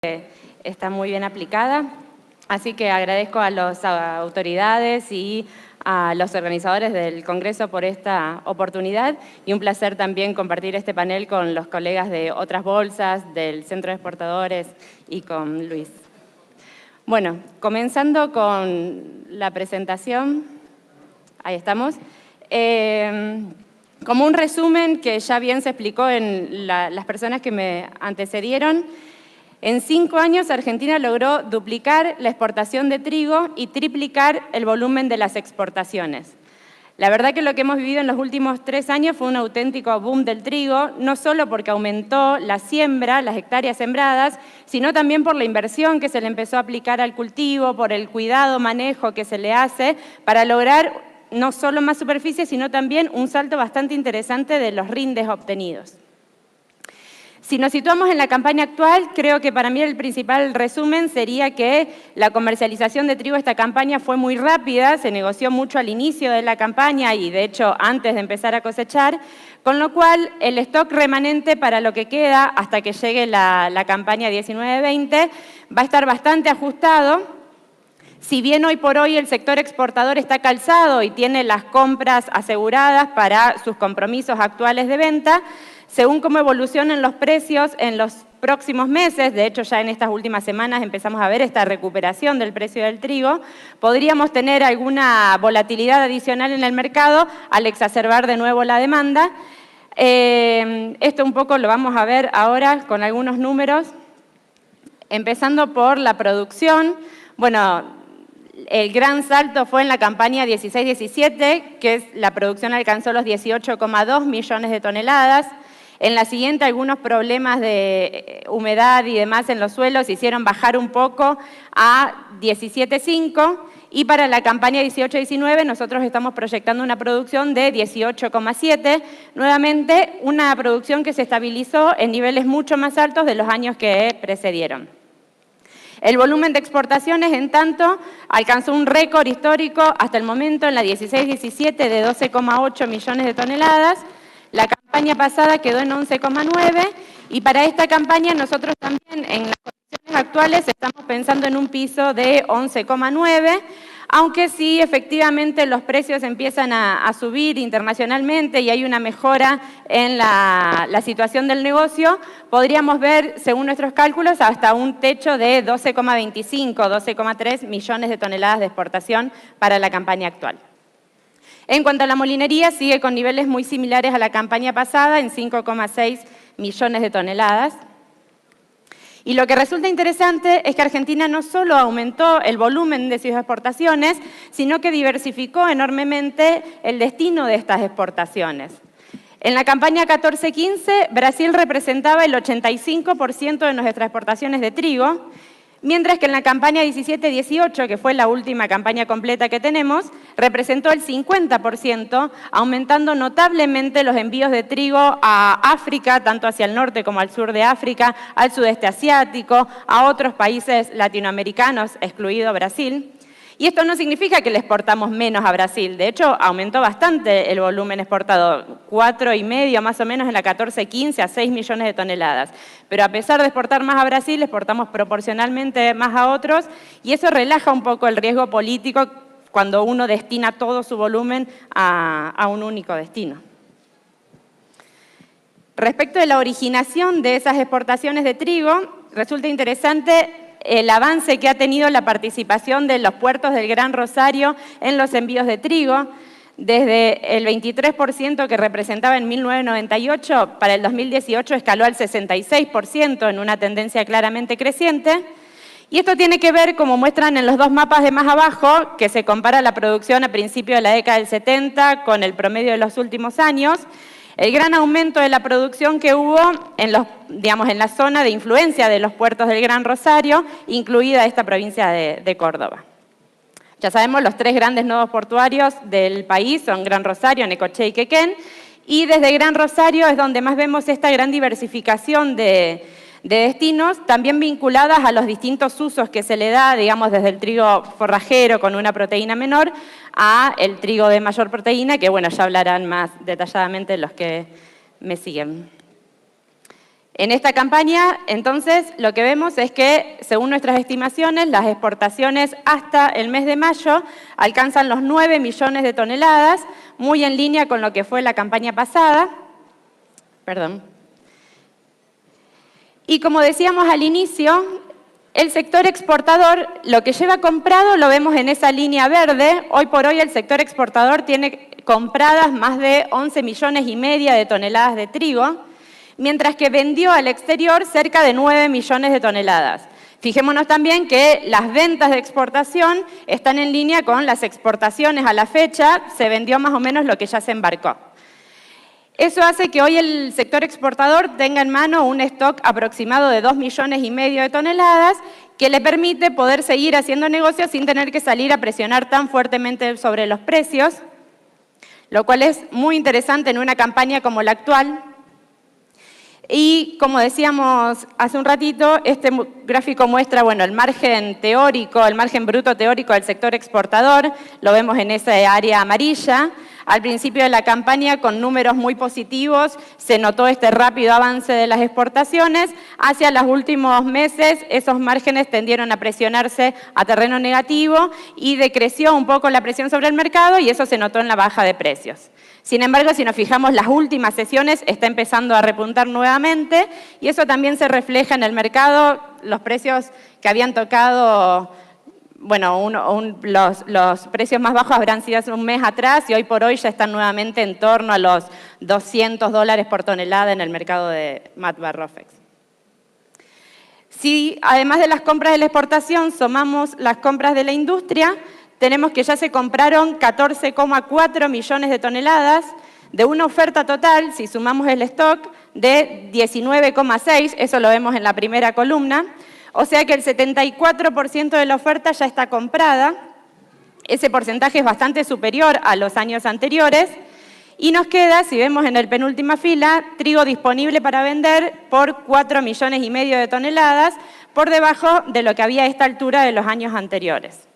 está muy bien aplicada. Así que agradezco a las autoridades y a los organizadores del Congreso por esta oportunidad y un placer también compartir este panel con los colegas de otras bolsas, del Centro de Exportadores y con Luis. Bueno, comenzando con la presentación, ahí estamos. Como un resumen que ya bien se explicó en las personas que me antecedieron, en 5 años Argentina logró duplicar la exportación de trigo y triplicar el volumen de las exportaciones. La verdad que lo que hemos vivido en los últimos 3 años fue un auténtico boom del trigo, no solo porque aumentó la siembra, las hectáreas sembradas, sino también por la inversión que se le empezó a aplicar al cultivo, por el cuidado, manejo que se le hace para lograr no solo más superficie, sino también un salto bastante interesante de los rindes obtenidos. Si nos situamos en la campaña actual, creo que para mí el principal resumen sería que la comercialización de trigo de esta campaña fue muy rápida, se negoció mucho al inicio de la campaña y de hecho antes de empezar a cosechar, con lo cual el stock remanente para lo que queda hasta que llegue la campaña 19-20 va a estar bastante ajustado. Si bien hoy por hoy el sector exportador está calzado y tiene las compras aseguradas para sus compromisos actuales de venta, según cómo evolucionen los precios en los próximos meses, de hecho ya en estas últimas semanas empezamos a ver esta recuperación del precio del trigo, podríamos tener alguna volatilidad adicional en el mercado al exacerbar de nuevo la demanda. Esto un poco lo vamos a ver ahora con algunos números, empezando por la producción. Bueno, el gran salto fue en la campaña 16-17, que la producción alcanzó los 18,2 millones de toneladas. En la siguiente, algunos problemas de humedad y demás en los suelos hicieron bajar un poco a 17,5. Y para la campaña 18-19 nosotros estamos proyectando una producción de 18,7. Nuevamente, una producción que se estabilizó en niveles mucho más altos de los años que precedieron. El volumen de exportaciones, en tanto, alcanzó un récord histórico hasta el momento en la 16-17 de 12,8 millones de toneladas. La campaña pasada quedó en 11,9 y para esta campaña nosotros también en las condiciones actuales estamos pensando en un piso de 11,9, aunque sí efectivamente los precios empiezan a subir internacionalmente y hay una mejora en la situación del negocio, podríamos ver, según nuestros cálculos, hasta un techo de 12,25, 12,3 millones de toneladas de exportación para la campaña actual. En cuanto a la molinería, sigue con niveles muy similares a la campaña pasada, en 5,6 millones de toneladas. Y lo que resulta interesante es que Argentina no solo aumentó el volumen de sus exportaciones, sino que diversificó enormemente el destino de estas exportaciones. En la campaña 14-15, Brasil representaba el 85% de nuestras exportaciones de trigo, mientras que en la campaña 17-18, que fue la última campaña completa que tenemos, representó el 50%, aumentando notablemente los envíos de trigo a África, tanto hacia el norte como al sur de África, al sudeste asiático, a otros países latinoamericanos, excluido Brasil. Y esto no significa que le exportamos menos a Brasil, de hecho aumentó bastante el volumen exportado, 4,5 más o menos en la 14-15 a 6 millones de toneladas. Pero a pesar de exportar más a Brasil, exportamos proporcionalmente más a otros y eso relaja un poco el riesgo político cuando uno destina todo su volumen a un único destino. Respecto de la originación de esas exportaciones de trigo, resulta interesante el avance que ha tenido la participación de los puertos del Gran Rosario en los envíos de trigo. Desde el 23% que representaba en 1998, para el 2018 escaló al 66% en una tendencia claramente creciente. Y esto tiene que ver, como muestran en los 2 mapas de más abajo, que se compara la producción a principios de la década del 70 con el promedio de los últimos años, el gran aumento de la producción que hubo en la zona de influencia de los puertos del Gran Rosario, incluida esta provincia de Córdoba. Ya sabemos, los 3 grandes nodos portuarios del país son Gran Rosario, Necochea y Quequén, y desde Gran Rosario es donde más vemos esta gran diversificación de destinos, también vinculadas a los distintos usos que se le da, digamos, desde el trigo forrajero con una proteína menor a el trigo de mayor proteína, que bueno, ya hablarán más detalladamente los que me siguen. En esta campaña, entonces, lo que vemos es que, según nuestras estimaciones, las exportaciones hasta el mes de mayo alcanzan los 9 millones de toneladas, muy en línea con lo que fue la campaña pasada. Perdón. Y como decíamos al inicio, el sector exportador, lo que lleva comprado lo vemos en esa línea verde. Hoy por hoy el sector exportador tiene compradas más de 11 millones y media de toneladas de trigo, mientras que vendió al exterior cerca de 9 millones de toneladas. Fijémonos también que las ventas de exportación están en línea con las exportaciones a la fecha, se vendió más o menos lo que ya se embarcó. Eso hace que hoy el sector exportador tenga en mano un stock aproximado de 2 millones y medio de toneladas que le permite poder seguir haciendo negocios sin tener que salir a presionar tan fuertemente sobre los precios, lo cual es muy interesante en una campaña como la actual. Y como decíamos hace un ratito, este gráfico muestra el margen teórico, el margen bruto teórico del sector exportador, lo vemos en esa área amarilla. Al principio de la campaña, con números muy positivos, se notó este rápido avance de las exportaciones. Hacia los últimos meses, esos márgenes tendieron a presionarse a terreno negativo y decreció un poco la presión sobre el mercado y eso se notó en la baja de precios. Sin embargo, si nos fijamos, las últimas sesiones está empezando a repuntar nuevamente y eso también se refleja en el mercado. Los precios que habían tocado, los precios más bajos habrán sido hace un mes atrás y hoy por hoy ya están nuevamente en torno a los $200 por tonelada en el mercado de Matbar Rofex. Si además de las compras de la exportación sumamos las compras de la industria, tenemos que ya se compraron 14,4 millones de toneladas de una oferta total, si sumamos el stock, de 19,6, eso lo vemos en la primera columna, o sea que el 74% de la oferta ya está comprada. Ese porcentaje es bastante superior a los años anteriores y nos queda, si vemos en la penúltima fila, trigo disponible para vender por 4 millones y medio de toneladas, por debajo de lo que había a esta altura de los años anteriores.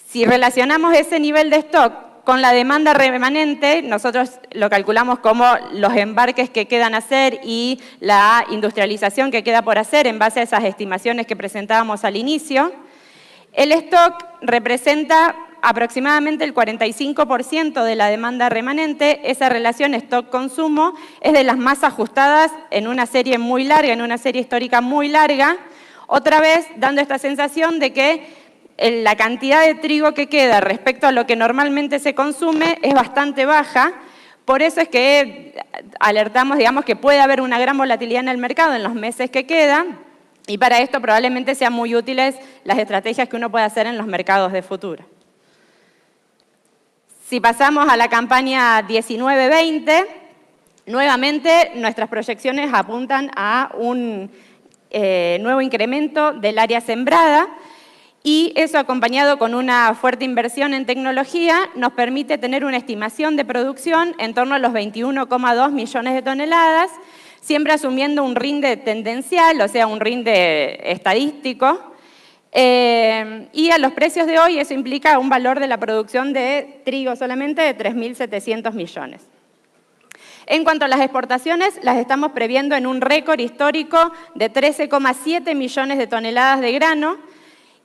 Si relacionamos ese nivel de stock con la demanda remanente, nosotros lo calculamos como los embarques que quedan a hacer y la industrialización que queda por hacer en base a esas estimaciones que presentábamos al inicio. El stock representa aproximadamente el 45% de la demanda remanente. Esa relación stock-consumo es de las más ajustadas en una serie muy larga, en una serie histórica muy larga, otra vez dando esta sensación de que la cantidad de trigo que queda respecto a lo que normalmente se consume es bastante baja. Por eso es que alertamos, que puede haber una gran volatilidad en el mercado en los meses que quedan y para esto probablemente sean muy útiles las estrategias que uno puede hacer en los mercados de futuro. Si pasamos a la campaña 19-20, nuevamente nuestras proyecciones apuntan a un nuevo incremento del área sembrada. Y eso, acompañado con una fuerte inversión en tecnología, nos permite tener una estimación de producción en torno a los 21,2 millones de toneladas, siempre asumiendo un rinde tendencial, o sea, un rinde estadístico. Y a los precios de hoy eso implica un valor de la producción de trigo solamente de 3.700 millones. En cuanto a las exportaciones, las estamos previendo en un récord histórico de 13,7 millones de toneladas de grano,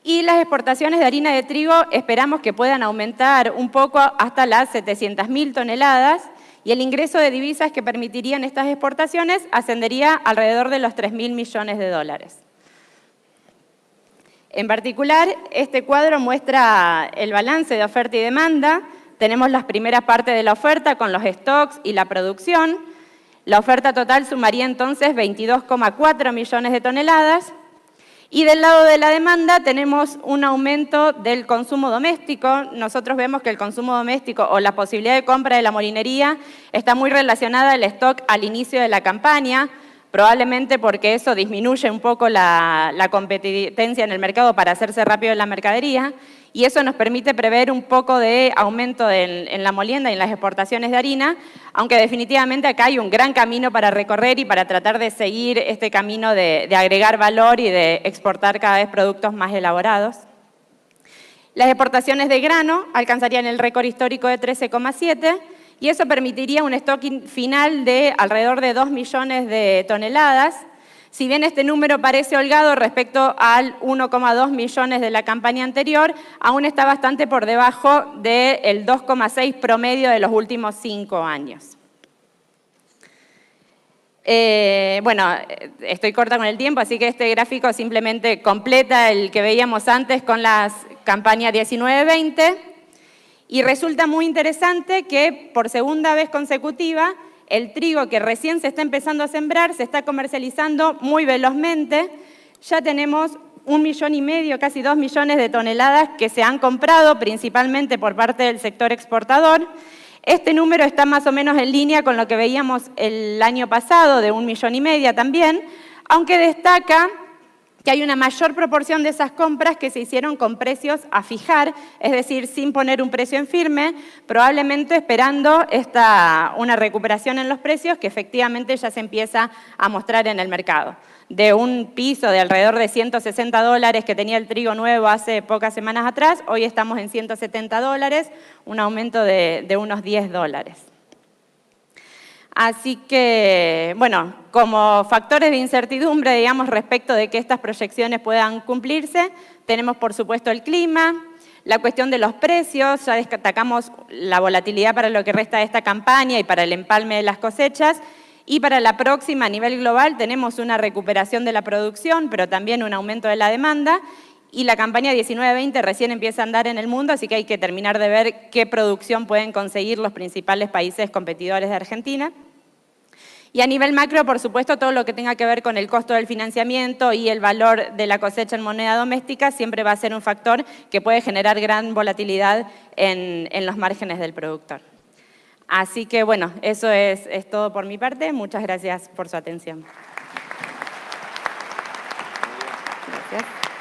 y las exportaciones de harina de trigo esperamos que puedan aumentar un poco hasta las 700.000 toneladas y el ingreso de divisas que permitirían estas exportaciones ascendería alrededor de los 3.000 millones de dólares. En particular, este cuadro muestra el balance de oferta y demanda. Tenemos las primeras partes de la oferta con los stocks y la producción. La oferta total sumaría entonces 22,4 millones de toneladas. Y del lado de la demanda tenemos un aumento del consumo doméstico. Nosotros vemos que el consumo doméstico o la posibilidad de compra de la molinería está muy relacionada al stock al inicio de la campaña, probablemente porque eso disminuye un poco la competencia en el mercado para hacerse rápido en la mercadería y eso nos permite prever un poco de aumento en la molienda y en las exportaciones de harina, aunque definitivamente acá hay un gran camino para recorrer y para tratar de seguir este camino de agregar valor y de exportar cada vez productos más elaborados. Las exportaciones de grano alcanzarían el récord histórico de 13,7 y eso permitiría un stock final de alrededor de 2 millones de toneladas. Si bien este número parece holgado respecto al 1,2 millones de la campaña anterior, aún está bastante por debajo del 2,6 promedio de los últimos 5 años. Bueno, estoy corta con el tiempo, así que este gráfico simplemente completa el que veíamos antes con las campañas 19-20 y resulta muy interesante que por segunda vez consecutiva el trigo que recién se está empezando a sembrar se está comercializando muy velozmente. Ya tenemos 1,5 millones, casi 2 millones de toneladas que se han comprado principalmente por parte del sector exportador. Este número está más o menos en línea con lo que veíamos el año pasado, de 1,5 millones también, aunque destaca que hay una mayor proporción de esas compras que se hicieron con precios a fijar, es decir, sin poner un precio en firme, probablemente esperando una recuperación en los precios que efectivamente ya se empieza a mostrar en el mercado. De un piso de alrededor de $160 que tenía el trigo nuevo hace pocas semanas atrás, hoy estamos en $170, un aumento de unos $10. Así que, bueno, como factores de incertidumbre, digamos, respecto de que estas proyecciones puedan cumplirse, tenemos, por supuesto, el clima, la cuestión de los precios, ya destacamos la volatilidad para lo que resta de esta campaña y para el empalme de las cosechas, y para la próxima, a nivel global, tenemos una recuperación de la producción, pero también un aumento de la demanda, y la campaña 19-20 recién empieza a andar en el mundo, así que hay que terminar de ver qué producción pueden conseguir los principales países competidores de Argentina. Y a nivel macro, por supuesto, todo lo que tenga que ver con el costo del financiamiento y el valor de la cosecha en moneda doméstica siempre va a ser un factor que puede generar gran volatilidad en los márgenes del productor. Así que, bueno, eso es todo por mi parte. Muchas gracias por su atención. Gracias.